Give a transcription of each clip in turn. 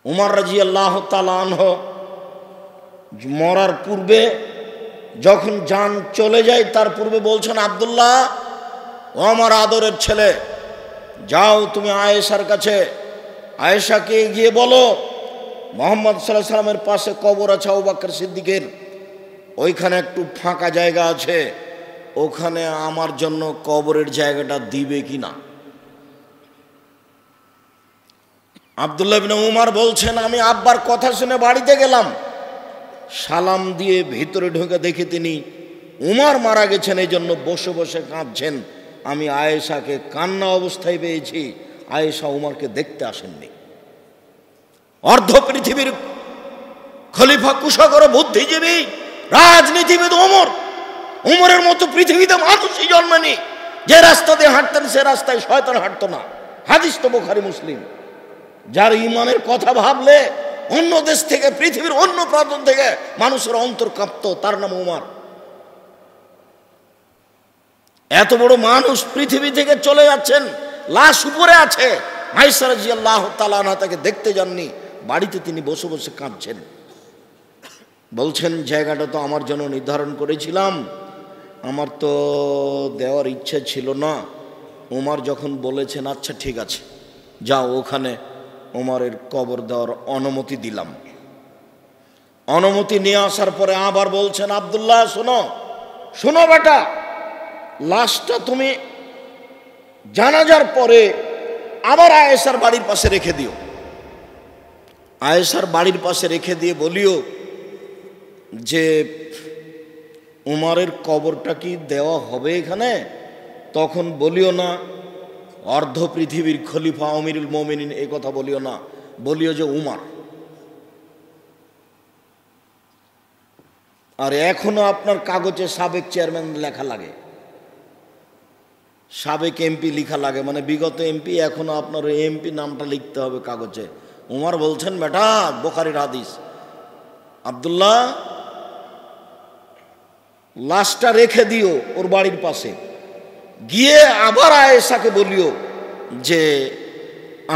উমর রাদিয়াল্লাহু তাআলা আনহু মরার পূর্বে যখন জান চলে যায় তার পূর্বে বলছেন, আব্দুল্লাহ, ও আমার আদরের ছেলে, যাও তুমি আয়েশার কাছে, আয়েশাকে গিয়ে বলো মুহাম্মদ সাল্লাল্লাহু আলাইহি সাল্লামের পাশে কবর আছে আবু বকর সিদ্দিকের, ওইখানে একটু ফাঁকা জায়গা আছে, ওখানে আমার জন্য কবরের জায়গাটা দিবে কিনা। আব্দুল্লাহ ইবনে উমর বলছেন, আমি আব্বার কথা শুনে বাড়িতে গেলাম, সালাম দিয়ে ভিতরে ঢুকে দেখি তিনি উমর মারা গেছেন, এই জন্য বসে বসে কাঁদছেন। আমি আয়েশাকে কান্না অবস্থায় পেয়েছি, আয়েশা উমরকে দেখতে আসেননি। অর্ধ পৃথিবীর খলিফা, কুশাগর, বুদ্ধিজীবী, রাজনীতিবিদ উমর, উমরের মতো পৃথিবীতে মানুষই জন্মানি। যে রাস্তা দিয়ে হাঁটতেন সে রাস্তায় শয়তান হাঁটতো না, হাদিস তো বুখারী মুসলিম। যার ইমানের কথা ভাবলে অন্য দেশ থেকে, পৃথিবীর অন্য প্রান্ত থেকে মানুষের অন্তর কাঁপতো, তার নাম উমর। এত বড় মানুষ পৃথিবী থেকে চলে যাচ্ছেন, লাশ উপরে আছে, আয়েশা রাদিয়াল্লাহু তাআলা আনহা তাকে দেখতে যাননি, বাড়িতে তিনি বসে বসে কাঁদছেন। বলছেন, জায়গাটা তো আমার জন্য নির্ধারণ করেছিলাম, আমার তো দেওয়ার ইচ্ছে ছিল না। উমর যখন বলেছেন আচ্ছা ঠিক আছে যাও, ওখানে উমরের কবর দেওয়ার অনুমতি দিলাম। অনুমতি নিয়ে আসার পরে আবার বলছেন, আব্দুল্লাহ শোনো, শোনো বেটা, লাশটা তুমি জানাজার পরে আবার আয়েশার বাড়ির পাশে রেখে দিও। আয়েশার বাড়ির পাশে রেখে দিয়ে বলিও যে উমরের কবরটা কি দেওয়া হবে এখানে? তখন বলিও না অর্ধ পৃথিবীর খলিফা আমিরুল মুমিনিন, এই কথা বলিও না, বলিও যে উমর। আর এখনো আপনার কাগজে সাবেক চেয়ারম্যান লেখা লাগে, সাবেক এমপি লেখা লাগে, মানে বিগত এমপি, এখনো আপনার এমপি নামটা লিখতে হবে কাগজে। উমর বলছেন, বেটা, বুখারীর হাদিস, আব্দুল্লাহ লাশটা রেখে দিও ওর বাড়ির পাশে, গিয়ে আবার আয়েশাকে বলিও যে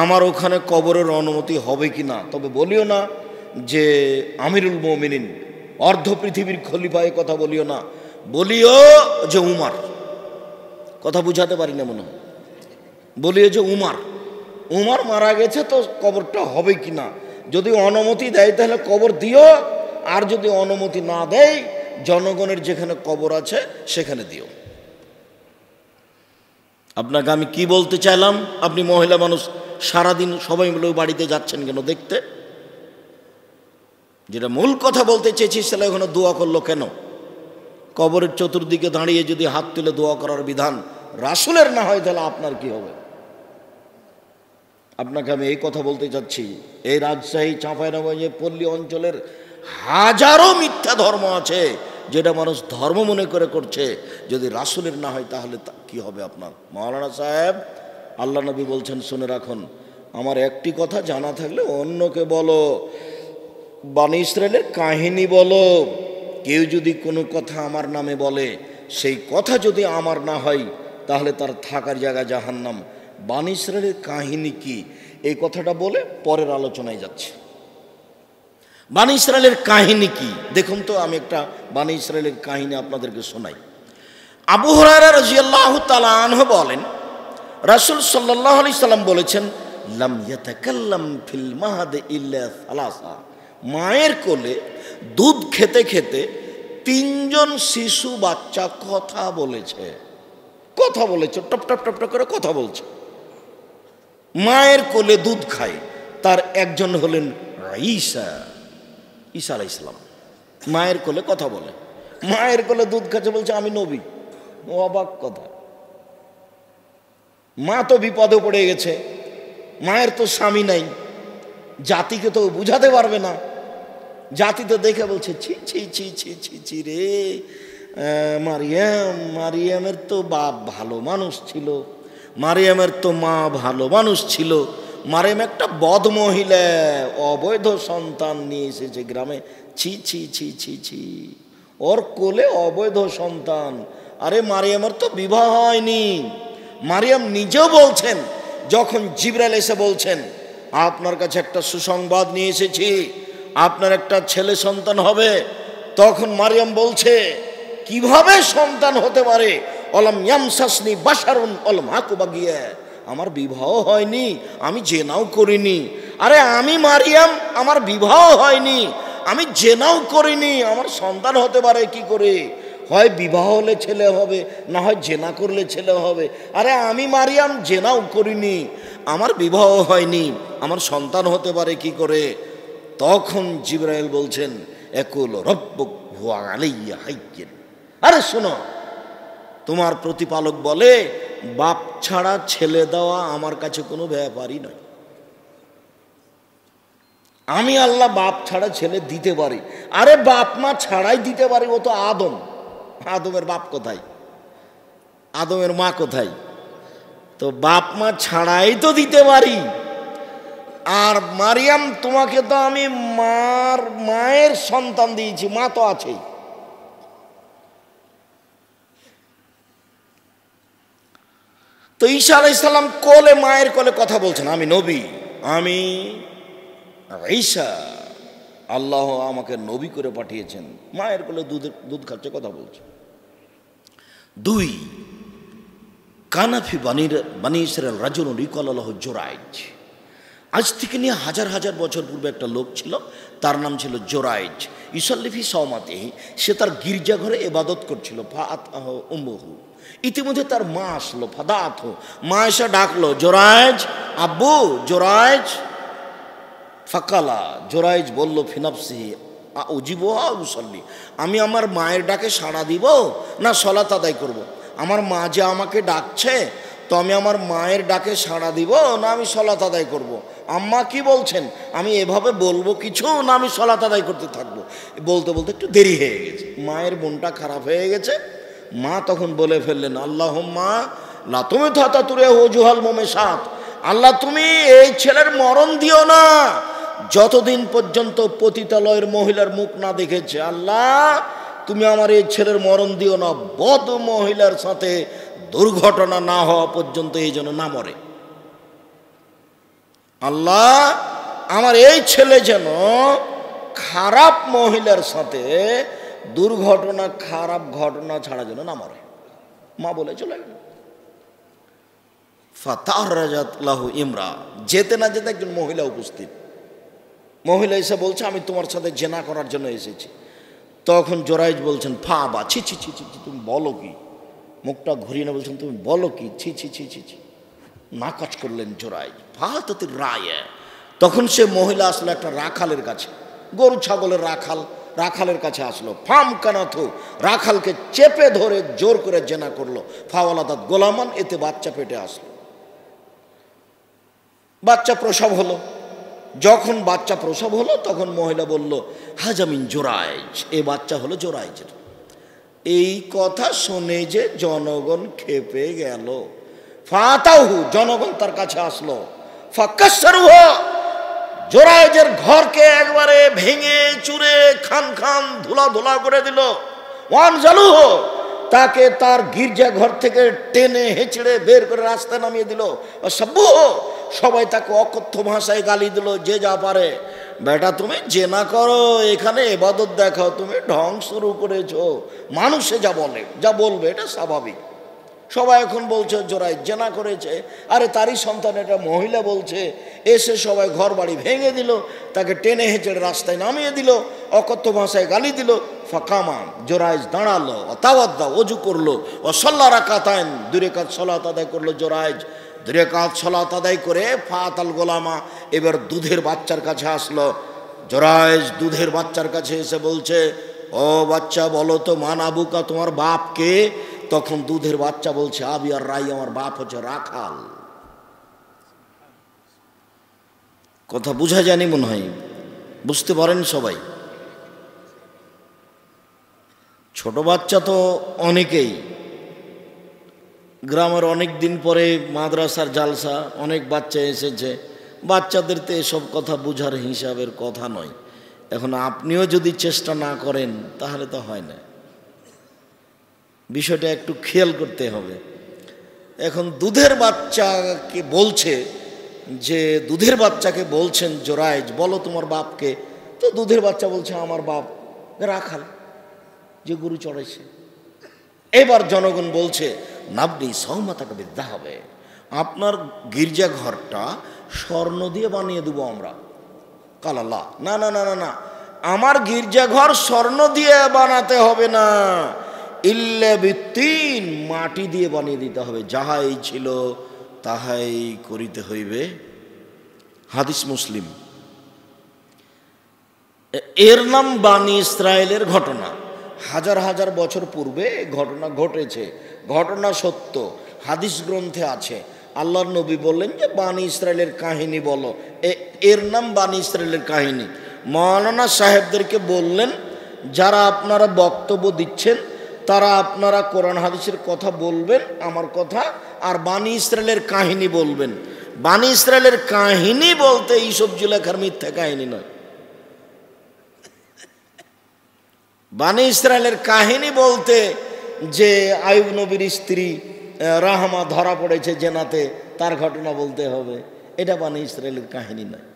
আমার ওখানে কবরের অনুমতি হবে কিনা, তবে বলিও না যে আমিরুল মুমিনিন, অর্ধ পৃথিবীর খলিফা, এই কথা বলিও না, বলিও যে উমর। কথা বুঝাতে পারি না মনে হয়, বলিও যে উমর, উমর মারা গেছে, তো কবরটা হবে কিনা, যদি অনুমতি দেয় তাহলে কবর দিও, আর যদি অনুমতি না দেয় জনগণের যেখানে কবর আছে সেখানে দিও। আপনাকে আমি কি বলতে চাইলাম, আপনি মহিলা মানুষ, সারাদিন সবাই মিলে বাড়িতে যাচ্ছেন কেন দেখতে? যেটা মূল কথা বলতে চেয়েছি, সেটা ওখানে দোয়া করলো কেন? কবরের চতুর্দিকে দাঁড়িয়ে যদি হাত তুলে দোয়া করার বিধান রাসূলের না হয়, তাহলে আপনার কি হবে? আপনাকে আমি এই কথা বলতে চাচ্ছি, এই রাজশাহী, চাঁপাইনবাবগঞ্জ, পল্লী অঞ্চলের হাজারো মিথ্যা ধর্ম আছে যেটা মানুষ ধর্ম মনে করে করছে, যদি রাসূলের না হয় তাহলে কি হবে আপনার? মাওলানা সাহেব, আল্লাহ নবী বলছেন, শুনে রাখুন, আমার একটি কথা জানা থাকলে অন্যকে বলো, বনী ইসরাইলের কাহিনী বলো, কেউ যদি কোনো কথা আমার নামে বলে, সেই কথা যদি আমার না হয় তাহলে তার থাকার জায়গা জাহান্নাম। বনী ইসরাইলের কাহিনী কি, এই কথাটা বলে পরের আলোচনায় যাচ্ছে। বনী ইসরাইলের কাহিনী কি দেখুন তো, আমি একটা বনী ইসরাইলের কাহিনী আপনাদেরকে শোনাই। আবু হুরায়রা রাদিয়াল্লাহু তাআলা আনহু বলেন, রাসূল সাল্লাল্লাহু আলাইহি সাল্লাম বলেছেন, লাম ইয়াতাকাল্লাম ফিল মাহদি ইল্লা সালাসা, মায়ের কোলে দুধ খেতে খেতে তিনজন শিশু বাচ্চা কথা বলেছে, কথা বলেছে, টপ টপ টপ টপ করে কথা বলছে। মায়ের কোলে দুধ খায়, তার একজন হলেন ঈসা, ঈসা আলাইহিস সালাম, মায়ের কোলে কথা বলে, মায়ের কোলে দুধ খাচ্ছে, বলছে আমি নবী। অবাক কথা, মা তো বিপদে পড়ে গেছে, মায়ের তো স্বামী নাই, জাতিকে তো বুঝাতে পারবে না, জাতি তো দেখে বলছে ছি ছি ছি ছি ছি ছি রে, মারিয়াম, মারিয়ামের তো বাপ ভালো মানুষ ছিল, মারিয়ামের তো মা ভালো মানুষ ছিল, মারিয়াম একটা বদ মহিলা, অবৈধ সন্তান নিয়ে এসেছে গ্রামে, ছি ছি ছি ছি ছি, ওর কোলে অবৈধ সন্তান। আরে মারিয়ামের তো বিবাহ হয়নি। মারিয়াম নিজেও বলছেন, যখন জিবরাইল এসে বলছেন আপনার কাছে একটা সুসংবাদ নিয়ে এসেছি, আপনার একটা ছেলে সন্তান হবে। তখন মারিয়াম বলছে, কিভাবে সন্তান হতে পারে? অলম ইয়ামসাসনি বাশারুন অলম হাকুবাগিয়া, আমার বিবাহ হয়নি, আমি জেনাও করিনি। আরে আমি মারিয়াম, আমার বিবাহ হয়নি, আমি জেনাও করিনি, আমার সন্তান হতে পারে কি করে? হয় বিবাহ হলে ছেলে হবে, না হয় জেনা করলে ছেলে হবে। আরে আমি মারিয়াম জেনাও করিনি, আমার বিবাহ হয়নি, আমার সন্তান হতে পারে কি করে? তখন জিবরাইল বলছেন, একুল রব্বুক হুয়া আলাইয়া হাইয়্যিন। আরে শোনো, তোমার প্রতিপালক বলে বাপ ছাড়া ছেলে দেওয়া আমার কাছে কোনো ব্যাপারই নয়। আমি আল্লাহ বাপ ছাড়া ছেলে দিতে পারি। আরে বাপ মা ছাড়াই দিতে পারি, ও তো আদম। আদমের বাপ কোথায়? আদমের মা কোথায়? তো বাপ মা ছাড়াই তো দিতে পারি। আর মারিয়াম, তোমাকে তো আমি মায়ের সন্তান দিয়েছি, মা তো আছেই। তো ঈসা আলাইহিস সালাম কোলে, মায়ের কোলে কথা বলছেন, আমি নবী, আমি ঈসা, আল্লাহ আমাকে নবী করে পাঠিয়েছেন। মায়ের কোলে দুধ খাচ্ছে, কথা বলছে। 2, কানাফি বানি ইসরাইল রাজুলুন ইউকালু লাহু জুরাইজ। আজ থেকে নিয়ে হাজার হাজার বছর পূর্বে একটা লোক ছিল, তার নাম ছিল জোরাইজ। ইউসাল্লি ফি সাওমাতিহি, সে তার গির্জাঘরে ইবাদত করছিল। ফাআতহু উম্মুহু, ইতিমধ্যে তার মা আসলো। ফাদাআতহু, মা এসে ডাকলো, জোরাইজ, আব্বু জোরাইজ। ফাকালা, জোরাইজ বলল, ফি নাফসিহি উজিবুহা উসাল্লি, আমি আমার মায়ের ডাকে সাড়া দিব না সালাত আদায় করব? আমার মা যে আমাকে ডাকছে, তো আমি আমার মায়ের ডাকে সাড়া দিব না আমি সালাত আদায় করব? আম্মা কি বলছেন, আমি এভাবে বলবো কিছু, না আমি সালাত আদায় করতে থাকবো? বলতে বলতে একটু দেরি হয়ে গেছে, মায়ের মনটা খারাপ হয়ে গেছে। মা তখন বলে ফেললেন, আল্লাহুম্মা লা তুমিতা তুরে ওজুহাল মুমিসাত, আল্লাহ তুমি এই ছেলের মরণ দিও না যতদিন পর্যন্ত পতিতালয়ের মহিলার মুখ না দেখেছে। আল্লাহ তুমি আমার এই ছেলের মরণ দিও না, বদ মহিলার সাথে দুর্ঘটনা না হওয়া পর্যন্ত এই যেন না মরে। আল্লাহ আমার এই ছেলে যেন খারাপ মহিলার সাথে দুর্ঘটনা, খারাপ ঘটনা ছাড়া যেন না মরে। মা বলে চলে গেল। ফাতারাজাত লাহু ইমরা, যেতে না যেতে একজন মহিলা উপস্থিত। মহিলা এসে বলছে, আমি তোমার সাথে জেনা করার জন্য এসেছি। তখন জোরাইজ বলছেন, ফা বা ছি ছি ছি ছি, তুমি বলো কি? মুখটা ঘুরিয়ে না বলছেন, তুমি বলো কি? ছি ছি ছি ছি ছি, নাকচ করলেন জোরাইজ। ফাহাতাতির রায়, তখন সে মহিলা আসলো একটা রাখালের কাছে, গরু ছাগলের রাখালের কাছে আসলো। ফাম কানাথু, রাখালকে চেপে ধরে জোর করে জেনা করলো। ফাওয়ালাদাত গোলামান, এতে বাচ্চা পেটে আসলো। বাচ্চা প্রসব হলো। যখন বাচ্চা প্রসব হলো তখন মহিলা বলল, হাজামিন জোরাইজ, এ বাচ্চা হলো জোরাইজের। এই কথা শুনে যে জনগণ খেপে গেল। ফাতাহু, জনগণ তার কাছে আসলো। ফাকাসসারুহু, জোরাইজের ঘরকে একবারে ভেঙে চুরে খান খান ধুলা ধুলা করে দিল। ওয়ানজালুহু, তাকে তার গির্জা ঘর থেকে টেনে হেঁচড়ে বের করে রাস্তায় নামিয়ে দিল। সাব্বুহু, সবাই তাকে অকথ্য ভাষায় গালি দিল, যে যা পারে। বেটা তুমি জেনা করো, এখানে ইবাদত দেখাও, তুমি ঢং শুরু করেছো। মানুষে যা বলে, যা বলবে এটা স্বাভাবিক। সবাই এখন বলছে জোরাইজ জেনা করেছে। আরে তারই সন্তান, এটা মহিলা বলছে। এসে সবাই ঘর বাড়ি ভেঙে দিল, তাকে টেনে হেঁচড়ে রাস্তায় নামিয়ে দিল, অকথ্য ভাষায় গালি দিল। ফাকামা, জোরাইজ দাঁড়ালো। তাওয়াদ্দা, অজু করলো। ও সাল্লা রাকাতাইন, 2 রাকাত সালাত আদায় করলো জোরাইজ। 2 রাকাত সালাত আদায় করে ফাতাল গোলামা, এবার দুধের বাচ্চার কাছে আসলো। জোরাইজ দুধের বাচ্চার কাছে এসে বলছে, ও বাচ্চা বলো তো, মান আবুকা, তোমার বাপ কে? তখন দুধের বাচ্চা বলছে, আবি আর রাই, আমার বাপ হচ্ছে রাখাল। কথা বুঝা জানি মনে হয়, বুঝতে পারেন সবাই? ছোট বাচ্চা তো অনেকেই, গ্রামের অনেক দিন পরে মাদ্রাসার জালসা, অনেক বাচ্চা এসেছে। বাচ্চাদের তো এসব কথা বুঝার হিসাবের কথা নয়। এখন আপনিও যদি চেষ্টা না করেন তাহলে তো হয় না। বিষয়টা একটু খেয়াল করতে হবে। এখন দুধের বাচ্চাকে বলছে যে দুধের বাচ্চাকে বলছেন জোরাইজ, বলো তোমার বাপকে। তো দুধের বাচ্চা বলছে আমার বাপ রাখাল, যে গরু চড়াইছে। এবার জনগণ বলছে নাবনি সৌমাতাকে বিদ্যা হবে, আপনার গির্জা ঘরটা স্বর্ণ দিয়ে বানিয়ে দেবো আমরা। কালাল্লাহ, না না না না না, আমার গির্জাঘর স্বর্ণ দিয়ে বানাতে হবে না, ইল্লে বিত্তিন, মাটি দিয়ে বানিয়ে দিতে হবে, যাহাই ছিল তাহাই করিতে হইবে। হাদিস মুসলিম। এর নাম বানি ইসরায়েলের ঘটনা। হাজার হাজার বছর পূর্বে ঘটনা ঘটেছে, ঘটনা সত্য, হাদিস গ্রন্থে আছে। আল্লাহর নবী বললেন যে বানি ইসরায়েলের কাহিনী বলো, এর নাম বানি ইসরায়েলের কাহিনী। মাওলানা সাহেবদেরকে বললেন যারা আপনারা বক্তব্য দিচ্ছেন তারা আপনারা কোরআন হাদিসের কথা বলবেন, আমার কথা, আর বানি ইসরায়েলের কাহিনী বলবেন। বানি ইসরায়েলের কাহিনী বলতে ইউসুফ জুলেখার মিথ্যা কাহিনী নয়। বানি ইসরায়েলের কাহিনী বলতে যে আইয়ুব নবীর স্ত্রী রাহমা ধরা পড়েছে জেনাতে, তার ঘটনা বলতে হবে, এটা বানি ইসরায়েলের কাহিনী নয়।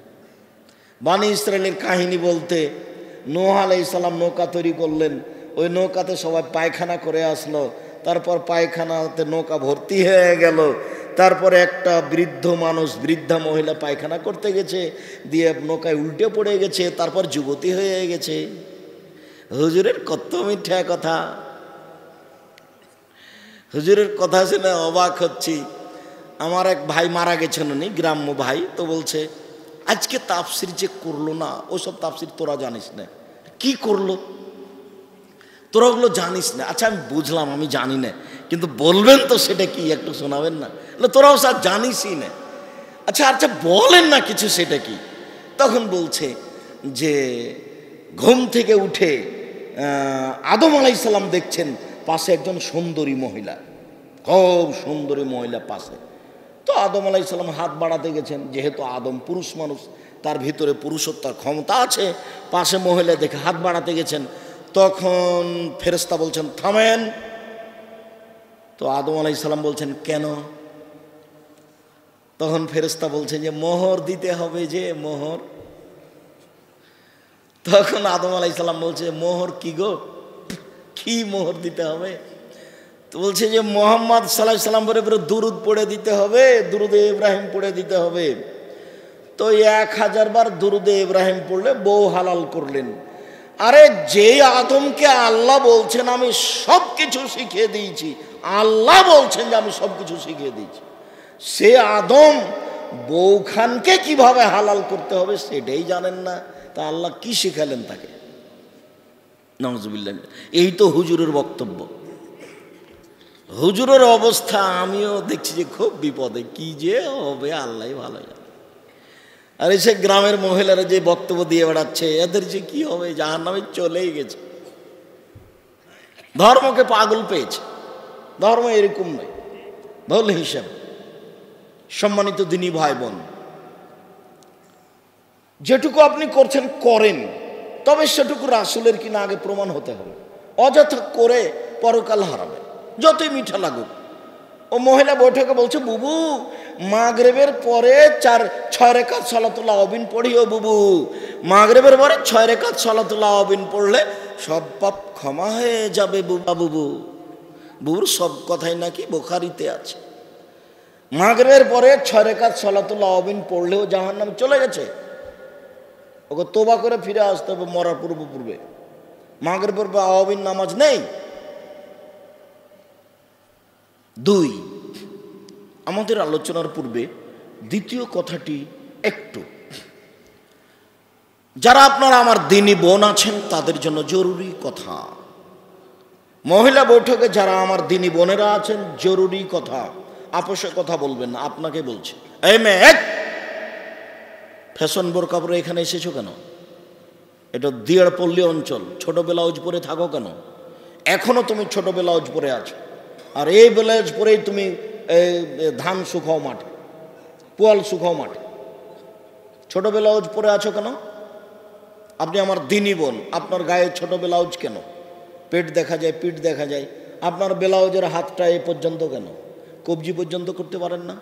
বানি ইসরায়েলের কাহিনী বলতে নূহ আলাইহিস সালাম নৌকা তৈরি করলেন, ওই নৌকাতে সবাই পায়খানা করে আসলো, তারপর পায়খানাতে নৌকা ভর্তি হয়ে গেল, তারপরে একটা বৃদ্ধ মানুষ, বৃদ্ধা মহিলা পায়খানা করতে গেছে, দিয়ে নৌকায় উল্টে পড়ে গেছে, তারপর যুবতী হয়ে গেছে। হুজুরের কত মিথ্যা কথা, হুজুরের কথা শুনে অবাক হচ্ছি। আমার এক ভাই মারা গেছেন, উনি গ্রাম্য ভাই, তো বলছে আজকে তাফসির যে করলো না, ওসব তাফসির তোরা জানিস না। কি করলো? তোরা ওগুলো জানিস না। আচ্ছা আমি বুঝলাম, আমি জানি না, কিন্তু বলবেন তো সেটা কি, একটু শোনাবেন না? তোরাও স্যার জানিসই না। আচ্ছা আচ্ছা বলেন না কিছু, সেটা কি? তখন বলছে যে ঘুম থেকে উঠে আদম আলাইহিস সালাম দেখছেন পাশে একজন সুন্দরী মহিলা, খুব সুন্দরী মহিলা পাশে। তো আদম আলাইহিস সালাম হাত বাড়াতে গেছেন, যেহেতু আদম পুরুষ মানুষ, তার ভিতরে পুরুষত্বের ক্ষমতা আছে, পাশে মহিলা দেখে হাত বাড়াতে গেছেন। তখন ফেরেশতা বলছেন থামেন। তো আদম আলাইহিস সালাম বলছেন কেন? তখন ফেরেশতা বলছেন যে মোহর দিতে হবে, যে মোহর। তখন আদম আলাইহিস সালাম বলছে মোহর কি গো, কি মোহর দিতে হবে? তো বলছে যে মুহাম্মদ সাল্লাল্লাহু আলাইহি সাল্লাম পরে দুরুদ পড়ে দিতে হবে, দুরুদে ইব্রাহিম পড়ে দিতে হবে। তো 1000 বার দুরুদে ইব্রাহিম পড়লে বউ হালাল করলেন। আরে যে আদমকে আল্লাহ বলছেন আমি সব কিছু শিখিয়ে দিয়েছি, আল্লাহ বলছেন যে আমি সব কিছু শিখিয়ে দিয়েছি, সে আদম বউখানকে কিভাবে হালাল করতে হবে সেটাই জানেন না, তা আল্লাহ কি শিখালেন তাকে? নাউজুবিল্লাহ। এই তো হুজুরের বক্তব্য। হুজুরের অবস্থা আমিও দেখছি যে খুব বিপদে, কি যে হবে আল্লাহ ভালো জানে। আর এসে গ্রামের মহিলারা যে বক্তব্য দিয়ে বেড়াচ্ছে, এদের যে কি হবে, জাহান্নামে চলেই গেছে। ধর্মকে পাগল পেয়েছে। ধর্ম এরকম নয়, ভুল হিসাব। সম্মানিত দিনী ভাই বোন, যেটুকু আপনি করছেন করেন, তবে সেটুকু রাসূলের কিনা আগে প্রমাণ হতে হবে। অযথা করে পরকাল হারাবে, যতই মিঠা লাগুক। ও মহিলা বৈঠকে বলছে বুবু মাগরিবের পরে 6 রাকাত সালাতুল আওয়াবিন পড়িও বুবু, মাগরিবের পরে 6 রাকাত সালাতুল আওয়াবিন পড়লে সব পাপ ক্ষমা হয়ে যাবে বুবা। বুবু বুবুর সব কথাই নাকি বুখারীতে আছে। মাগরিবের পরে 6 রাকাত সালাতুল আওয়াবিন পড়লেও জাহান্নামে চলে গেছে, ওকে তোবা করে ফিরে আসতে হবে মরার পূর্বে। মাগরিবের পর আওয়াবিন নামাজ নেই। 2, আমাদের আলোচনার পূর্বে দ্বিতীয় কথাটি একটু, যারা আপনারা আমার দিনী বোন আছেন তাদের জন্য জরুরি কথা। মহিলা বৈঠকে যারা আমার দিনী বোনেরা আছেন, জরুরি কথা, আপোষে কথা বলবেন না, আপনাকে বলছি। এই মেয়ে, ফ্যাশন বোরকা পরে এখানে এসেছো কেন? এটা দিয়ারপল্লী অঞ্চল, ছোট ব্লাউজ পরে থাকো কেন? এখনো তুমি ছোট ব্লাউজ পরে আছো, আর এই ব্লাউজ পরেই তুমি ধান শুকাও মাঠে, পোয়াল শুকাও মাঠে। ছোট ব্লাউজ পরে আছো কেন? আপনি আমার দিনী বোন, আপনার গায়ে ছোট ব্লাউজ কেন? পেট দেখা যায়, পিঠ দেখা যায়, আপনার ব্লাউজের হাতটা এ পর্যন্ত কেন? কবজি পর্যন্ত করতে পারেন না?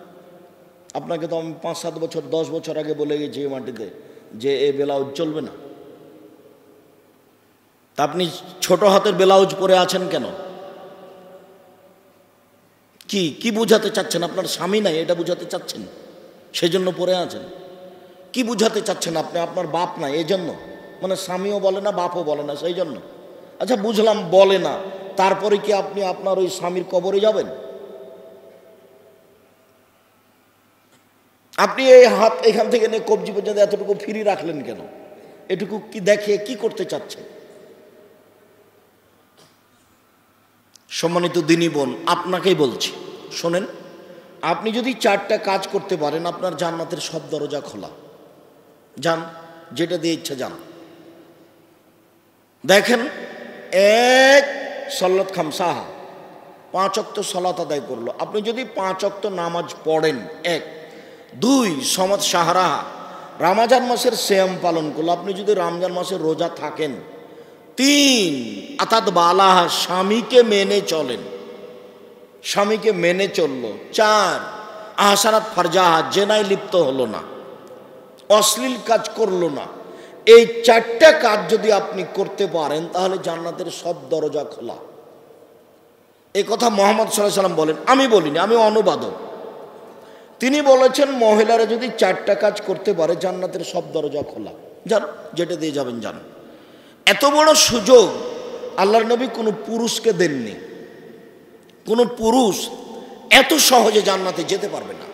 আপনাকে তো আমি 5-7 বছর 10 বছর আগে বলে গেছি এই মাটিতে যে এই ব্লাউজ চলবে না। তা আপনি ছোট হাতের ব্লাউজ পরে আছেন কেন? কি কি বুঝাতে চাচ্ছেন? আপনার স্বামী নাই এটা বুঝাতে চাচ্ছেন, সেই জন্য পরে আছেন? কি বুঝাতে চাচ্ছেন আপনি? আপনার বাপ নাই এই জন্য, মানে স্বামীও বলে না বাপও বলে না সেই জন্য? আচ্ছা বুঝলাম বলে না, তারপরে কি আপনি আপনার ওই স্বামীর কবরে যাবেন? আপনি এই হাত এখান থেকে নিয়ে কবজি পর্যন্ত এতটুকু ফ্রি রাখলেন কেন? এটুকু কি দেখে কি করতে চাচ্ছেন? সম্মানিত দিনী বোন, আপনাকেই বলছি, শোনেন, আপনি যদি 4টা কাজ করতে পারেন আপনার জান্নাতের সব দরজা খোলা। যান, যেটা দিয়ে ইচ্ছা যান। দেখেন, 1 সল্লত খামসাহা, 5 ওয়াক্ত সালাত আদায় করলো। আপনি যদি 5 ওয়াক্ত নামাজ পড়েন, 1। 2 সমাজ সাহারাহা, রমজান মাসের সিয়াম পালন করলো। আপনি যদি রমজান মাসের রোজা থাকেন। 3 আতাত বালাহা, স্বামীকে মেনে চলেন, স্বামীকে মেনে চললো। 4 আহসানাত ফারজাহা, জেনায় লিপ্ত হলো না, অশ্লীল কাজ করলো না। এই 4টা কাজ যদি আপনি করতে পারেন তাহলে জান্নাতের সব দরজা খোলা। এই কথা মুহাম্মদ সাল্লাল্লাহু আলাইহি ওয়াসাল্লাম বলেন, আমি বলিনি, আমি অনুবাদক। তিনি বলেছেন মহিলারা যদি 4টা কাজ করতে পারে জান্নাতের সব দরজা খোলা। যান, যেটা দিয়ে যাবেন যান। এত বড় সুযোগ আল্লাহর নবী কোনো পুরুষকে দেননি। কোনো পুরুষ এত সহজে জান্নাতে যেতে পারবে না।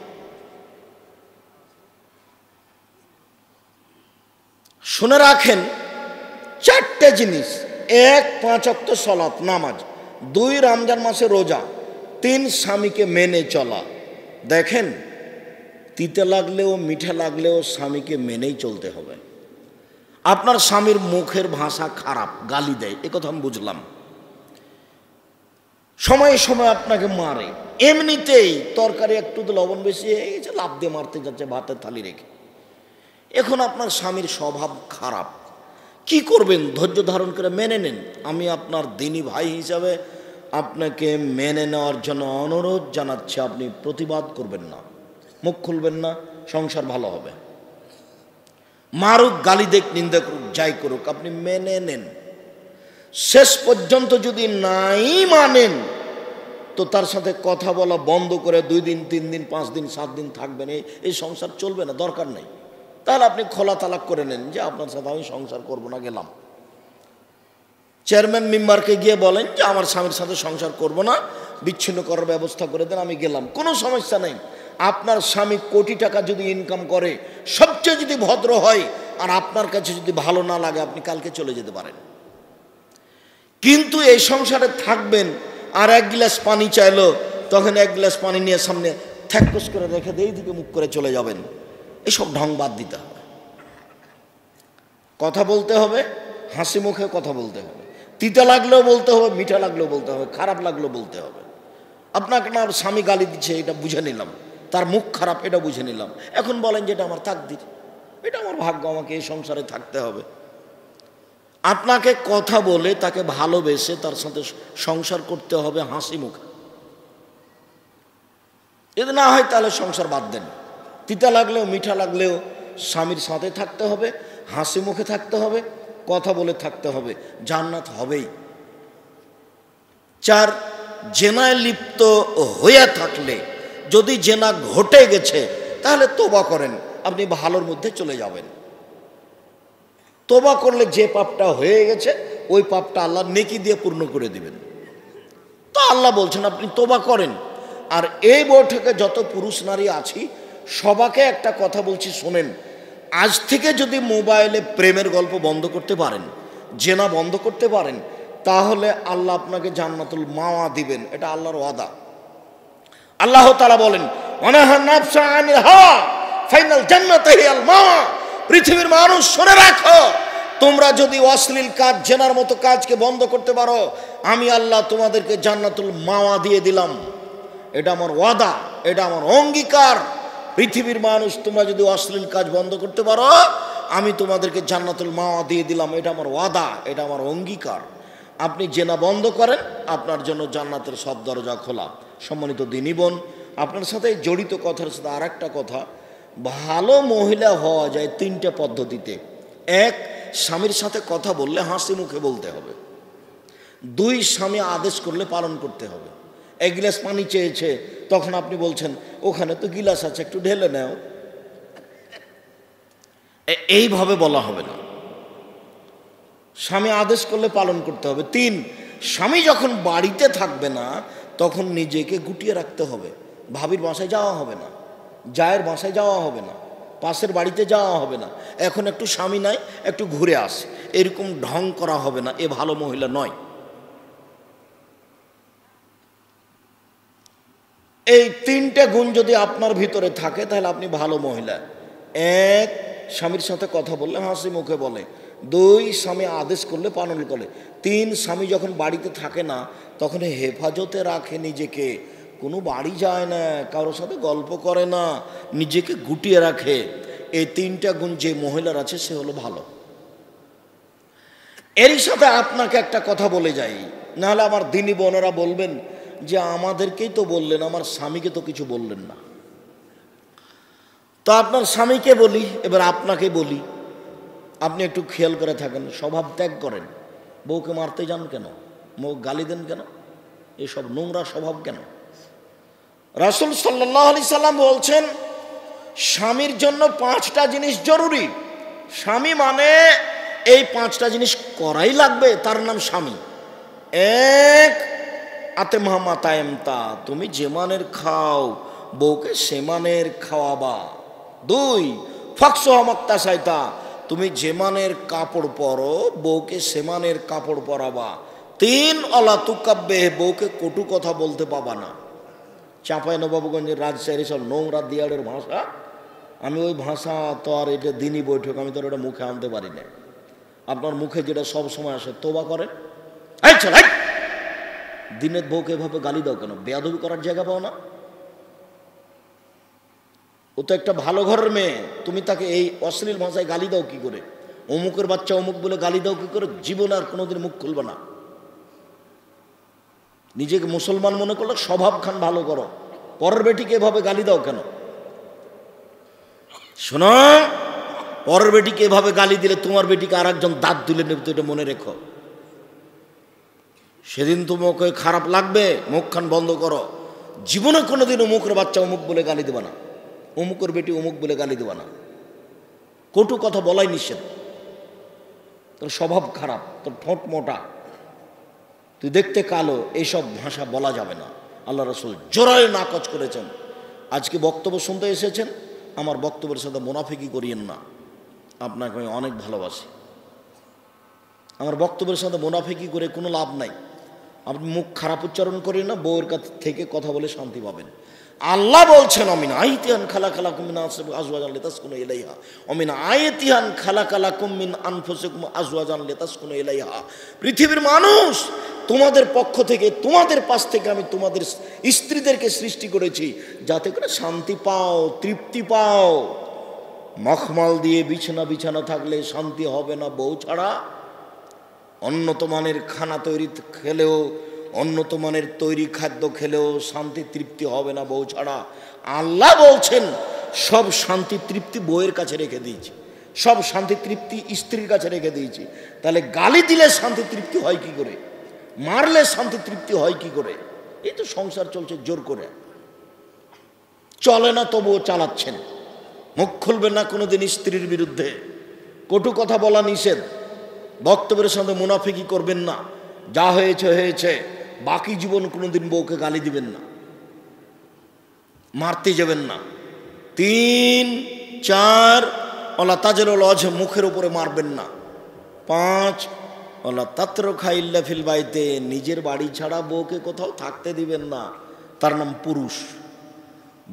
শুনে রাখেন, 4টে জিনিস: 1 5 ওয়াক্ত সালাত নামাজ, 2 রমজান মাসে রোজা, 3 স্বামীকে মেনে চলা। দেখেন, তিতে লাগলেও মিঠা লাগলেও স্বামীকে মেনেই চলতে হবে। আপনার স্বামীর মুখের ভাষা খারাপ, গালি দেয়, এ কথা আমি বুঝলাম, সময়ে সময় আপনাকে মারে, এমনিতেই তরকারি একটু লবণ বেশি হয়ে গেছে লাফ দিয়ে মারতে যাচ্ছে ভাতের থালি রেখে। এখন আপনার স্বামীর স্বভাব খারাপ, কি করবেন? ধৈর্য ধারণ করে মেনে নেন। আমি আপনার দিনী ভাই হিসাবে আপনাকে মেনে নেওয়ার জন্য অনুরোধ জানাচ্ছি। আপনি প্রতিবাদ করবেন না, মুখ খুলবেন না, সংসার ভালো হবে। মারুক, গালি দেখ, নিন্দা করুক, যাই করুক, আপনি মেনে নেন। শেষ পর্যন্ত যদি নাই মানেন তো তার সাথে কথা বলা বন্ধ করে 2 দিন 3 দিন 5 দিন 7 দিন থাকবেন, এই সংসার চলবে না, দরকার নেই। তাহলে আপনি খোলা তালাক করে নেন যে আপনার সাথে আমি সংসার করব না, গেলাম। চেয়ারম্যান মেম্বারকে গিয়ে বলেন যে আমার স্বামীর সাথে সংসার করব না, বিচ্ছিন্ন করার ব্যবস্থা করে দেন, আমি গেলাম, কোনো সমস্যা নেই। আপনার স্বামী কোটি টাকা যদি ইনকাম করে, সবচেয়ে যদি ভদ্র হয় আর আপনার কাছে যদি ভালো না লাগে, আপনি কালকে চলে যেতে পারেন। কিন্তু এই সংসারে থাকবেন আর 1 গ্লাস পানি চাইলো, তখন 1 গ্লাস পানি নিয়ে সামনে থ্যাকস করে রেখে দিয়ে দিকে মুখ করে চলে যাবেন। এসব ঢং বাদ দিতে হবে। কথা বলতে হবে, হাসি মুখে কথা বলতে হবে। তিতা লাগলেও বলতে হবে, মিঠা লাগলেও বলতে হবে, খারাপ লাগলেও বলতে হবে। আপনাকে না স্বামী গালি দিচ্ছে এটা বুঝে নিলাম, তার মুখ খারাপ এটা বুঝে নিলাম, এখন বলেন যে এটা আমার তাকদীর, এটা আমার ভাগ্য, আমাকে এই সংসারে থাকতে হবে। আপনাকে কথা বলে তাকে ভালোবেসে তার সাথে সংসার করতে হবে হাসি মুখে। যদি না হয় তাহলে সংসার বাদ দেন। তিতা লাগলেও মিঠা লাগলেও স্বামীর সাথে থাকতে হবে, হাসি মুখে থাকতে হবে, কথা বলে থাকতে হবে, জান্নাত হবেই। 4 জেনায় লিপ্ত হয়ে থাকলে, যদি জেনা ঘটে গেছে তাহলে তোবা করেন, আপনি ভালোর মধ্যে চলে যাবেন। তোবা করলে যে পাপটা হয়ে গেছে ওই পাপটা আল্লাহ নেকি দিয়ে পূর্ণ করে দিবেন। তো আল্লাহ বলছেন আপনি তোবা করেন। আর এই বৈঠকে যত পুরুষ নারী আছি সবাকে একটা কথা বলছি, শোনেন। আজ থেকে যদি মোবাইলে প্রেমের গল্প বন্ধ করতে পারেন, জেনা বন্ধ করতে পারেন, তাহলে আল্লাহ আপনাকে জান্নাতুল মাওয়া দিবেন, এটা আল্লাহর ওয়াদা। আল্লাহ তাআলা বলেন, ওয়ানাহা নাফসা আনিল হাওয়া ফাইনাল জান্নাতু হিয়াল মাওয়া। পৃথিবীর মানুষ শুনে রাখো, তোমরা যদি অশ্লীল কাজ, জেনার মতো কাজকে বন্ধ করতে পারো, আমি আল্লাহ তোমাদেরকে জান্নাতুল মাওয়া দিয়ে দিলাম। এটা আমার ওয়াদা, এটা আমার অঙ্গীকার। পৃথিবীর মানুষ, তোমরা যদি অশ্লীল কাজ বন্ধ করতে পারো, আমি তোমাদেরকে জান্নাতুল মাওয়া দিয়ে দিলাম, এটা আমার ওয়াদা, এটা আমার অঙ্গীকার। আপনি জেনা বন্ধ করেন, আপনার জন্য জান্নাতের সব দরজা খোলা। সম্মানিত দিনী বোন, আপনার সাথে জড়িত কথার সাথে আর একটা কথা, ভালো মহিলা হওয়া যায় তিনটা পদ্ধতিতে। এক, স্বামীর সাথে কথা বললে হাসি মুখে বলতে হবে। দুই, স্বামী আদেশ করলে পালন করতে হবে। এক গিলাস পানি চেয়েছে, তখন আপনি বলছেন ওখানে তো গিলাস আছে, একটু ঢেলে নাও, এইভাবে বলা হবে না। স্বামী আদেশ করলে পালন করতে হবে। তিন, স্বামী যখন বাড়িতে থাকবে না তখন নিজেকে গুটিয়ে রাখতে হবে। ভাবির বাসায় যাওয়া হবে না, জায়ের বাসায় যাওয়া হবে না, পাশের বাড়িতে যাওয়া হবে না, এখন একটু স্বামী নাই একটু ঘুরে আস, এরকম ঢং করা হবে না। এ ভালো মহিলা নয়। এই তিনটে গুণ যদি আপনার ভিতরে থাকে তাহলে আপনি ভালো মহিলা। এক, স্বামীর সাথে কথা বললে হাসি মুখে বলে। দুই, স্বামী আদেশ করলে পালন করে। তিন, স্বামী যখন বাড়িতে থাকে না তখন হেফাজতে রাখে নিজেকে, কোনো বাড়ি যায় না, কারোর সাথে গল্প করে না, নিজেকে গুটিয়ে রাখে। এই তিনটা গুণ যে মহিলার আছে সে হলো ভালো। এরই সাথে আপনাকে একটা কথা বলে যাই, নাহলে আমার দিনী বোনেরা বলবেন যে আমাদেরকেই তো বললেন, আমার স্বামীকে তো কিছু বললেন না। তো আপনার স্বামীকে বলি, এবার আপনাকে বলি, আপনি একটু খেয়াল করে থাকেন, স্বভাব ত্যাগ করেন। বউকে মারতে যান কেন? বউ গালি দেন কেন? এসব নোংরা স্বভাব কেন? রাসূল সাল্লাল্লাহু আলাইহি সাল্লাম বলছেন স্বামীর জন্য পাঁচটা জিনিস জরুরি। স্বামী মানে এই পাঁচটা জিনিস করাই লাগবে, তার নাম স্বামী। এক, আতে মাহমাতায়েমতা, তুমি যে মানের খাও বউকে সে মানের খাওয়াবা। দুই, ফাকসুহামাক্তা সাইতা, তুমি যে মানের কাপড় পরো বউকে সে মানের কাপড় পরাবা। তিন, অলা তুকাব্বে, বউকে কটু কথা বলতে পাবা না। চাঁপাইনবাবগঞ্জের রাজশাহী সব নোংরা দিয়াড়ের ভাষা, আমি ওই ভাষা তো আর এটা দিনই বৈঠক আমি তো এটা মুখে আনতে পারি না। আপনার মুখে যেটা সব সময় আসে তোবা করেন, দিনের বউকে এভাবে গালি দাও কেন? বেয়াদবি করার জায়গা পাও না? ও তো একটা ভালো ঘরের মেয়ে, তুমি তাকে এই অশ্লীল ভাষায় গালি দাও কি করে? অমুকের বাচ্চা অমুক বলে গালি দাও কি করে? জীবন আর কোনোদিন মুখ খুলবে না। নিজেকে মুসলমান মনে করলে স্বভাব খান ভালো করো, পরের বেটিকে এভাবে গালি দাও কেন? শোনো, পরের বেটিকে এভাবে গালি দিলে তোমার বেটিকে আর একজন দাঁত তুলে নেবে, তো এটা মনে রেখো। সেদিন তোমাকে খারাপ লাগবে, মুখ খান বন্ধ করো। জীবনে কোনোদিন অমুকের বাচ্চা অমুক বলে গালি দেবা না, অমুকের বেটি অমুক বলে গালি দেবা না। কটু কথা বলাই নিষেধ। তোর স্বভাব খারাপ, তোর ঠোঁট মোটা, তুই দেখতে কালো, এইসব ভাষা বলা যাবে না। আল্লাহ রাসূল জোরায় নাকচ করেছেন। আজকে বক্তব্য শুনতে এসেছেন, আমার বক্তব্যের সাথে মুনাফিকি করিয়েন না। আপনাকে আমি অনেক ভালোবাসি, আমার বক্তব্যের সাথে মুনাফিকি করে কোনো লাভ নাই। আপনি মুখ খারাপ উচ্চারণ করেন না, বউয়ের কাছ থেকে কথা বলে শান্তি পাবেন। আল্লাহ বলছেন অমিন আয়াতিহান খালাকালাকুম মিন আজওয়াজান লিতাসকুনু ইলাইহা অমিন আয়াতিহান খালাকালাকুম মিন আনফুসিকুম আজওয়াজান লিতাসকুনু ইলাইহা। পৃথিবীর মানুষ, তোমাদের পক্ষ থেকে, তোমাদের পাশ থেকে আমি তোমাদের স্ত্রীদেরকে সৃষ্টি করেছি যাতে করে শান্তি পাও, তৃপ্তি পাও। মখমল দিয়ে বিছানা বিছানা থাকলে শান্তি হবে না বউ ছাড়া। উন্নত মানের খানা তৈরি খেলেও, উন্নত মানের তৈরি খাদ্য খেলেও শান্তি তৃপ্তি হবে না বউ ছাড়া। আল্লাহ বলছেন সব শান্তি তৃপ্তি বউয়ের কাছে রেখে দিয়েছি, সব শান্তি তৃপ্তি স্ত্রীর কাছে রেখে দিয়েছি। তাহলে গালি দিলে শান্তি তৃপ্তি হয় কি করে? মারলে শান্তি তৃপ্তি হয় কি করে? এই তো সংসার চলছে জোর করে, চলে না তবুও চালাচ্ছেন। মুখ খুলবেন না কোনোদিন স্ত্রীর বিরুদ্ধে, কটু কথা বলা নিষেধ। বক্তব্যের সঙ্গে মুনাফিকি করবেন না, যা হয়েছে হয়েছে, বাকি জীবন কোনোদিন বউকে গালি দিবেন না, মারতে যাবেন না। তিন, চার, অলা তাজের লজ, মুখের উপরে মারবেন না। পাঁচ, অলা তাত্র খাইল্লা ফিল বাইতে, নিজের বাড়ি ছাড়া বউকে কোথাও থাকতে দিবেন না, তার নাম পুরুষ।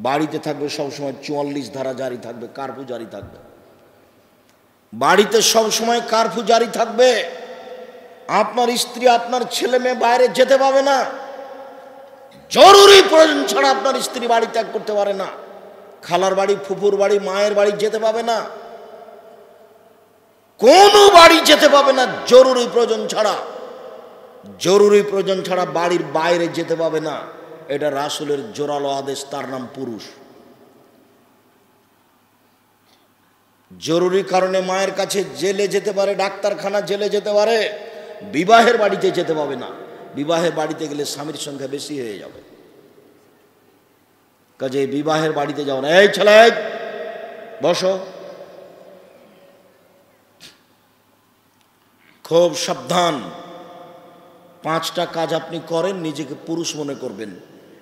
বাড়িতে থাকবে সবসময় 44 ধারা জারি থাকবে, কারফিউ জারি থাকবে। বাড়িতে সব সময় কারফিউ জারি থাকবে। আপনার স্ত্রী, আপনার ছেলে মেয়ে বাইরে যেতে পাবে না, জরুরি প্রয়োজন ছাড়া আপনার স্ত্রী বাড়ি ত্যাগ করতে পারে না। খালার বাড়ি, ফুফুর বাড়ি, মায়ের বাড়ি যেতে পাবে না, কোনো বাড়ি যেতে পাবে না জরুরি প্রয়োজন ছাড়া। জরুরি প্রয়োজন ছাড়া বাড়ির বাইরে যেতে পাবে না। এটা রাসূলের জোরালো আদেশ, তার নাম পুরুষ। জরুরি কারণে মায়ের কাছে জেলে যেতে পারে, ডাক্তারখানা জেলে যেতে পারে, বিবাহের বাড়িতে যেতে পাবে না। বিবাহের বাড়িতে গেলে স্বামীর সংখ্যা বেশি হয়ে যাবে। কাজে বিবাহের বাড়িতে যাও না। এই ছেলে বসো, খুব সাবধান। 5টা কাজ আপনি করেন, নিজেকে পুরুষ মনে করবেন।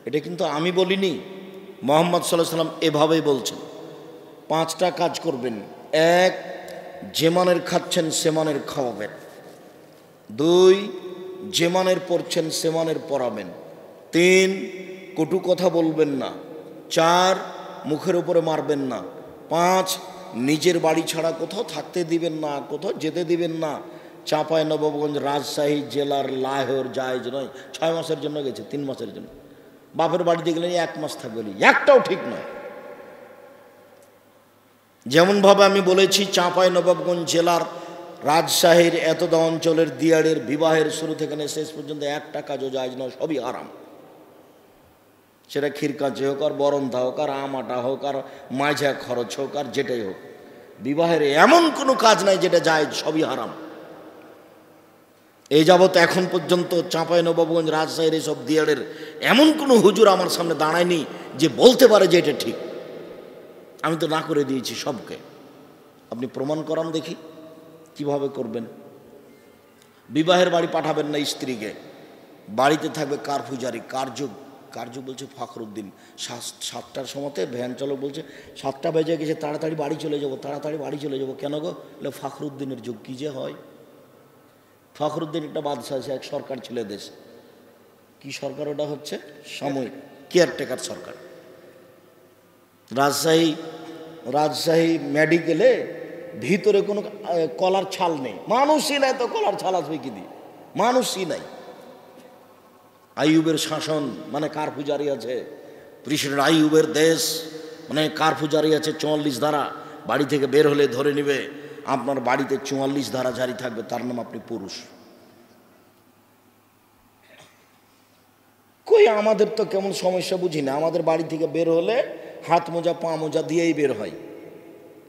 এটা কিন্তু আমি বলিনি, মুহাম্মদ সাল্লাল্লাহু আলাইহি ওয়াসাল্লাম এভাবেই বলছেন। 5টা কাজ করবেন। 1, যে মানের খাচ্ছেন সে মানের খাওয়াবেন। 2, যে মানের পড়ছেন সে মানের পড়াবেন। 3, কটু কথা বলবেন না। 4, মুখের উপরে মারবেন না। 5, নিজের বাড়ি ছাড়া কোথাও থাকতে দিবেন না, কোথাও যেতে দিবেন না। চাঁপাইনবাবগঞ্জ রাজশাহী জেলার লাহোর জায়েজ নয়। 6 মাসের জন্য গেছে, 3 মাসের জন্য। বাপের বাড়িতে গেলে 1 মাস থাকবে, একটাও ঠিক নয়। যেমনভাবে আমি বলেছি, চাঁপাইনবাবগঞ্জ জেলার রাজশাহীর এতদা অঞ্চলের দিয়াড়ের বিবাহের শুরু থেকে শেষ পর্যন্ত একটা কাজও জায়েজ নয়, সবই হারাম। সেটা ক্ষীরকাঁচি হোক, আর বরন্থা হোক, আর আমাটা হোক, আর মাঝা খরচ হোক, আর যেটাই হোক, বিবাহের এমন কোনো কাজ নাই যেটা জায়েজ, সবই হারাম। এই যাবৎ এখন পর্যন্ত চাঁপাইনবাবগঞ্জ রাজশাহীর এইসব দিয়াড়ের এমন কোনো হুজুর আমার সামনে দাঁড়ায়নি যে বলতে পারে যে এটা ঠিক। আমি তো না করে দিয়েছি সবকে। আপনি প্রমাণ করান দেখি কিভাবে করবেন। বিবাহের বাড়ি পাঠাবেন না স্ত্রীকে, বাড়িতে থাকবে কারফুজারি। কার্য বলছে ফখরুদ্দিন। 7টার সময়তে ভ্যান চালক বলছে 7টা বেজে গেছে, তাড়াতাড়ি বাড়ি চলে যাবো, তাড়াতাড়ি বাড়ি চলে যাবো। কেন গো? ফখরুদ্দিনের যুগ। কী যে হয়! ফখরুদ্দিন একটা বাদশাহ, এক সরকার ছিল দেশে। কি সরকার ওটা? হচ্ছে সাময়িক কেয়ারটেকার সরকার। রাজশাহী মেডিকেলে ভিতরে কোনো কলার ছাল নেই, মানুষই নাই, তো কলার ছাল আসবে কি দিয়ে? মানুষই নাই। আইয়ুবের শাসন, মানে কারফুজারি আছে। প্রেসিডেন্ট আইয়ুবের দেশ, মানে কারফুজারি আছে। 44 ধারা। বাড়ি থেকে বের হলে ধরে নেবে। আপনার বাড়িতে 44 ধারা জারি থাকবে, তার নাম আপনি পুরুষ। কই আমাদের তো কেমন সমস্যা বুঝি না। আমাদের বাড়ি থেকে বের হলে হাত মোজা পা মোজা দিয়েই বের হয়।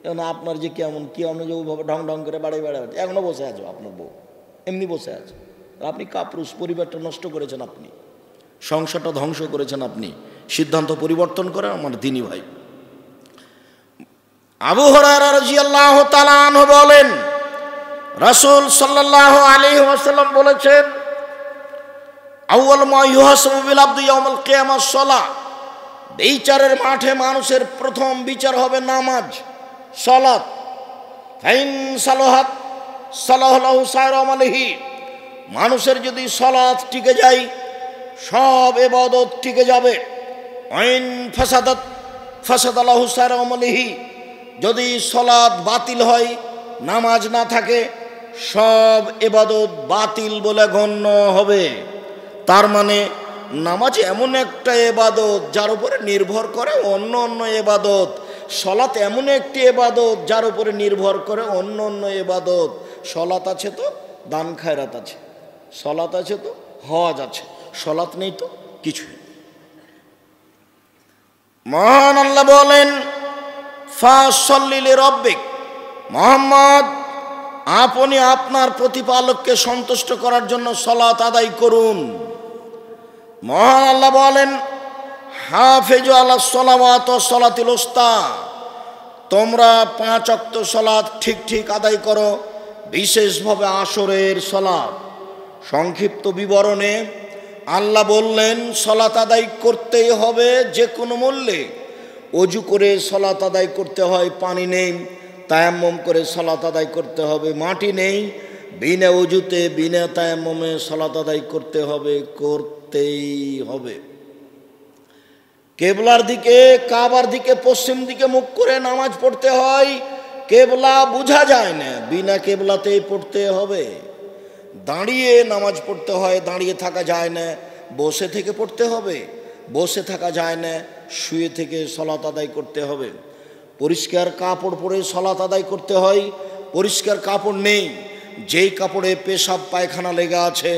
এখন আপনার যে কেমন আপনি যে ওইভাবে ঢং ঢং করে বাড়ি এখনো বসে আছো, আপনার বউ এমনি বসে আছে। আপনি কাপুরুষ, পরিবারটা নষ্ট করেছেন, আপনি সংসারটা ধ্বংস করেছেন। আপনি সিদ্ধান্ত পরিবর্তন করেন আমার দিনী ভাই। আবু হুরায়রা রাদিয়াল্লাহু তাআলা আনহু বলেন, রাসূল সাল্লাল্লাহু আলাইহি ওয়াসাল্লাম বলেছেন, আউয়াল মা ইউহাসাবু বিল আবদি ইয়াউমাল কিয়ামাহ সালাহ। বিচারের মাঠে মানুষের প্রথম বিচার হবে নামাজ, সালাত। ফাইন সালাহাত সালাহু সাইরা আমালিহি। মানুষের যদি সালাত টিকে যায়, সব ইবাদত টিকে যাবে। আইন ফাসাদাত ফাসাদালাহু সাইরা আমালিহি। যদি সালাত বাতিল হয়, নামাজ না থাকে, সব ইবাদত বাতিল বলে গণ্য হবে। তার মানে নামাজ এমন একটা ইবাদত যার উপরে নির্ভর করে অন্য অন্য ইবাদত। সালাত এমন একটি ইবাদত যার উপরে নির্ভর করে অন্য অন্য ইবাদত। সালাত আছে তো দান খায়রাত আছে, সালাত আছে তো হজ আছে, সালাত নেই তো কিছু। মহান আল্লাহ বলেন, ফাসাল্লি লিরাব্বিক। মুহাম্মদ, আপনি আপনার প্রতিপালককে সন্তুষ্ট করার জন্য সালাত আদায় করুন। মহান আল্লাহ বলেন, হাফিজু আলাস সালাওয়াত ওয়াস সালাতিল উস্তা। তোমরা 5 ওয়াক্ত সালাত ঠিক ঠিক আদায় করো, বিশেষভাবে আসরের সালাত। সংক্ষিপ্ত বিবরণে আল্লাহ বললেন, সালাত আদায় করতেই হবে যে কোনো মূল্যে। অজু করে সালাত আদায় করতে হয়, পানি নেই। তায়াম্মুম করে সালাত আদায় করতে হবে, মাটি নেই। বিনা অজুতে বিনা তায়াম্মুমে সালাত আদায় করতে হবে, করতেই হবে। কেবলার দিকে, কাবার দিকে, পশ্চিম দিকে মুখ করে নামাজ পড়তে হয়। কেবলা বোঝা যায় না, বিনা কেবলাতেই পড়তে হবে। দাঁড়িয়ে নামাজ পড়তে হয়, দাঁড়িয়ে থাকা যায় না, বসে থেকে পড়তে হবে। বসে থাকা যায় না, শুয়ে থেকে সালাত আদায় করতে হবে। পরিষ্কার কাপড় পরে সালাত আদায় করতে হয়, পরিষ্কার কাপড় নেই। যেই কাপড়ে পেশাব পায়খানা লেগে আছে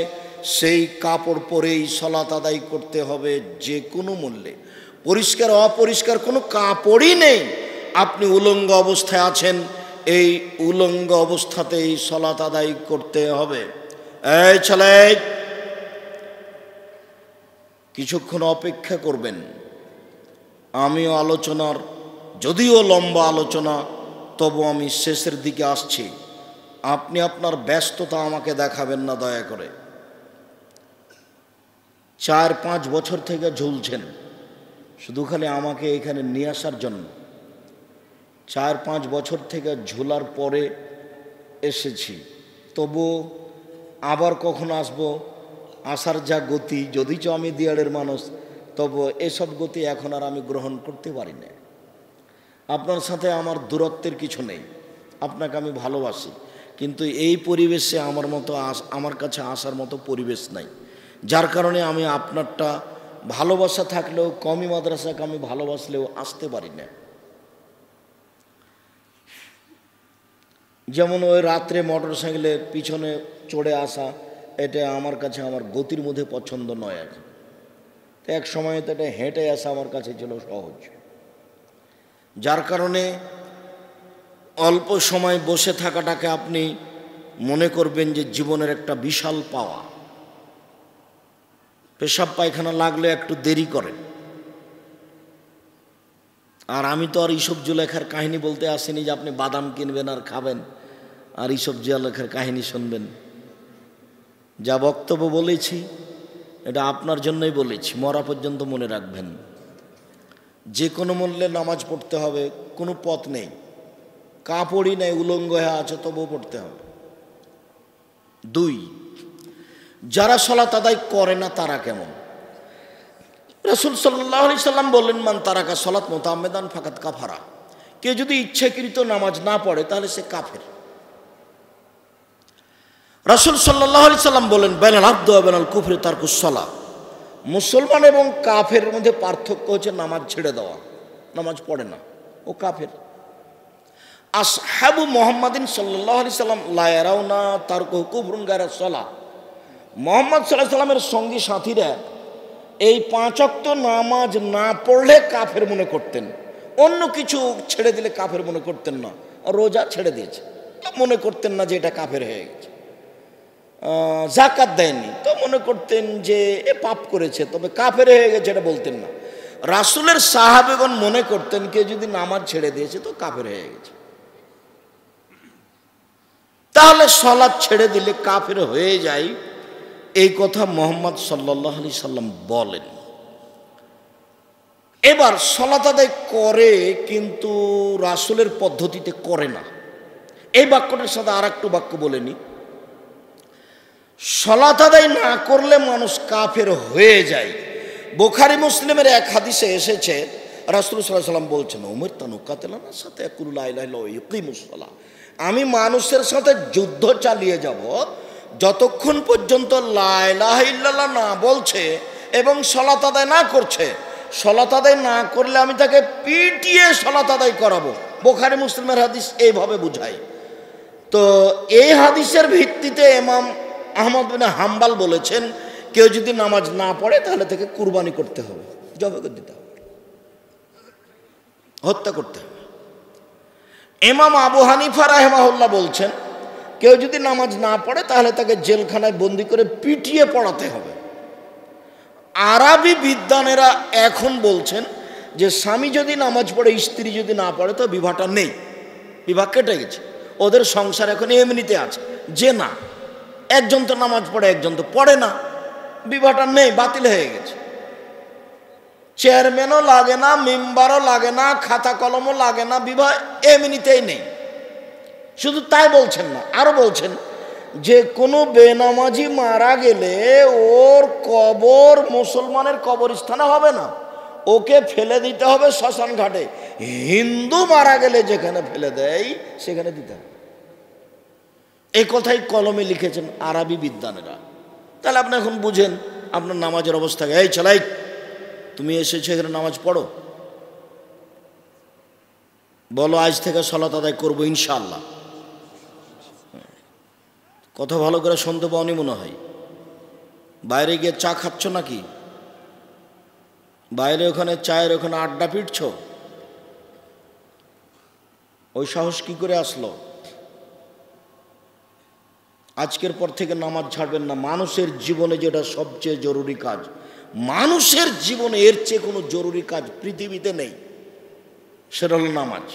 সেই কাপড় পরেই সালাত আদায় করতে হবে যে কোনো মূল্যে। পরিষ্কার অপরিষ্কার কোনো কাপড়ই নেই, আপনি উলঙ্গ অবস্থায় আছেন, এই উলঙ্গ অবস্থাতেই সালাত আদায় করতে হবে। এই ছেলে, কিছুক্ষণ অপেক্ষা করবেন, আমিও আলোচনার, যদিও লম্বা আলোচনা, তবু আমি শেষের দিকে আসছি। আপনি আপনার ব্যস্ততা আমাকে দেখাবেন না দয়া করে। 4-5 বছর থেকে ঝুলছেন শুধু খালি আমাকে এখানে নিয়ে আসার জন্য। 4-5 বছর থেকে ঝুলার পরে এসেছি, তবু আবার কখন আসবো, আসার যা গতি, যদিচ আমি দিয়াড়ের মানুষ, তবু এসব গতি এখন আর আমি গ্রহণ করতে পারি না। আপনার সাথে আমার দূরত্বের কিছু নেই, আপনাকে আমি ভালোবাসি, কিন্তু এই পরিবেশে আমার কাছে আসার মতো পরিবেশ নাই, যার কারণে আমি আপনারটা ভালোবাসা থাকলেও, কমি মাদ্রাসাকে আমি ভালোবাসলেও আসতে পারি না। যেমন ওই রাত্রে মোটর সাইকেলের পিছনে চড়ে আসা, এটা আমার কাছে আমার গতির মধ্যে পছন্দ নয় এখন। তো এক সময় তো এটা হেঁটে আসা আমার কাছে ছিল সহজ, যার কারণে অল্প সময় বসে থাকাটাকে আপনি মনে করবেন যে জীবনের একটা বিশাল পাওয়া। পেশাব পায়খানা লাগলে একটু দেরি করেন। আর আমি তো আর ইসব জুলেখার কাহিনী বলতে আসিনি যে আপনি বাদাম কিনবেন আর খাবেন আর ইসব জুলেখার কাহিনী শুনবেন। যা বক্তব্য বলেছি এটা আপনার জন্যই বলেছি, মরা পর্যন্ত মনে রাখবেন। যে কোনো মূল্যে নামাজ পড়তে হবে, কোনো পথ নেই, কাপড়ই নেই, উলঙ্গ হয়ে আছে, তবুও পড়তে হবে। 2, যারা সালাত আদায় করে না তারা কেমন? রাসূল সাল্লাল্লাহু আলাইহি সাল্লাম বললেন, মান তারাকা সালাত মুতাআম্মিদান ফাকাদ কাফারা। কেউ যদি ইচ্ছাকৃত নামাজ না পড়ে তাহলে সে কাফের। রাসূল সাল্লাল্লাহু আলাইহি সাল্লাম বলেন, বাইনাল আবদি ওয়া বাইনাল কুফরি তারকুস সালাহ। মুসলমান এবং কাফের মধ্যে পার্থক্য হচ্ছে নামাজ ছেড়ে দেওয়া, নামাজ পড়ে না, ও কাফের। আসহাবু মুহাম্মাদিন সাল্লাল্লাহু আলাইহি সাল্লাম লা ইয়ারাউনা তারকু কুফরুন গায়রা সালাহ। মুহাম্মদ সাল্লাল্লাহু আলাইহি সাল্লামের সঙ্গী সাথীরা এই 5 ওয়াক্ত নামাজ না পড়লে কাফের মনে করতেন, অন্য কিছু ছেড়ে দিলে কাফের মনে করতেন না। রোজা ছেড়ে দিয়েছে তো মনে করতেন না যে এটা কাফের হয়ে গেছে। যাকাত দেয়নি তো মনে করতেন যে এ পাপ করেছে, তবে কাফের হয়ে গেছে এটা বলতেন না। রাসূলের সাহাবেগণ মনে করতেন কেউ যদি নামাজ ছেড়ে দিয়েছে তো কাফের হয়ে গেছে, তাহলে সালাত ছেড়ে দিলে কাফের হয়ে যায়, এই কথা মুহাম্মদ সাল্লাল্লাহু আলাইহি সাল্লাম বলেন। এবার সালাত আদায় করে কিন্তু রাসূলের পদ্ধতিতে করে না। এই বাক্যটার সাথে আর একটু বাক্য বলে নি, সালাত আদায় না করলে মানুষ কাফের হয়ে যায়। বুখারী মুসলিমের এক হাদিসে এসেছে, রাসূল সাল্লাল্লাহু আলাইহি সাল্লাম বলছেন, উমিরতু আন উকাতিলা সাথে ইয়াকুলু লা ইলাহা ইল্লাল্লাহ ওয়া ইউকিমুস সালাহ। আমি মানুষের সাথে যুদ্ধ চালিয়ে যাব যতক্ষণ পর্যন্ত লা ইলাহা ইল্লাল্লাহ না বলছে এবং সালাত আদায় না করছে। সালাত আদায় না করলে আমি তাকে পিটিয়ে সালাত আদায় করাবো। বুখারী মুসলিমের হাদিস এইভাবে বুঝায়। তো এই হাদিসের ভিত্তিতে ইমাম আহমদ বিন হাম্বল বলেছেন, কেউ যদি নামাজ না পড়ে তাহলে তাকে কুরবানি করতে হবে, জবাই করে দিতে হবে, হত্যা করতে হবে। ইমাম আবু হানিফা রাহিমাহুল্লাহ বলছেন, কেউ যদি নামাজ না পড়ে তাহলে তাকে জেলখানায় বন্দি করে পিটিয়ে পড়াতে হবে। আরবি বিদ্বানেরা এখন বলছেন যে স্বামী যদি নামাজ পড়ে স্ত্রী যদি না পড়ে তো বিবাহটা নেই, বিবাহ কেটে গেছে, ওদের সংসার এখন এমনিতে আছে। যে না, একজন তো নামাজ পড়ে একজন তো পড়ে না, বিবাহটা নেই, বাতিল হয়ে গেছে। চেয়ারম্যানও লাগে না, মেম্বারও লাগে না, খাতা কলমও লাগে না, বিবাহ এমনিতেই নেই। শুধু তাই বলছেন না, আরো বলছেন যে কোনো বেনামাজি মারা গেলে ওর কবর মুসলমানের কবরস্থানে হবে না, ওকে ফেলে দিতে হবে শ্মশান ঘাটে। হিন্দু মারা গেলে যেখানে ফেলে দেয় সেখানে দিতে হবে। এই কথাই কলমে লিখেছেন আরবি বিদ্বানেরা। তাহলে আপনি এখন বুঝেন আপনার নামাজের অবস্থা। এই ছেলাই, তুমি এসেছো এখানে নামাজ পড়ো, বলো আজ থেকে সালাত আদায় করবো ইনশাআল্লাহ। কথা ভালো করে শুনতে পাওনি মনে হয়। বাইরে গিয়ে চা খাচ্ছ নাকি? বাইরে ওখানে চায়ের ওখানে আড্ডা পিটছ? ওই সাহস কি করে আসলো? আজকের পর থেকে নামাজ ছাড়বেন না। মানুষের জীবনে যেটা সবচেয়ে জরুরি কাজ, মানুষের জীবনে এর চেয়ে কোনো জরুরি কাজ পৃথিবীতে নেই, সেটা হলো নামাজ।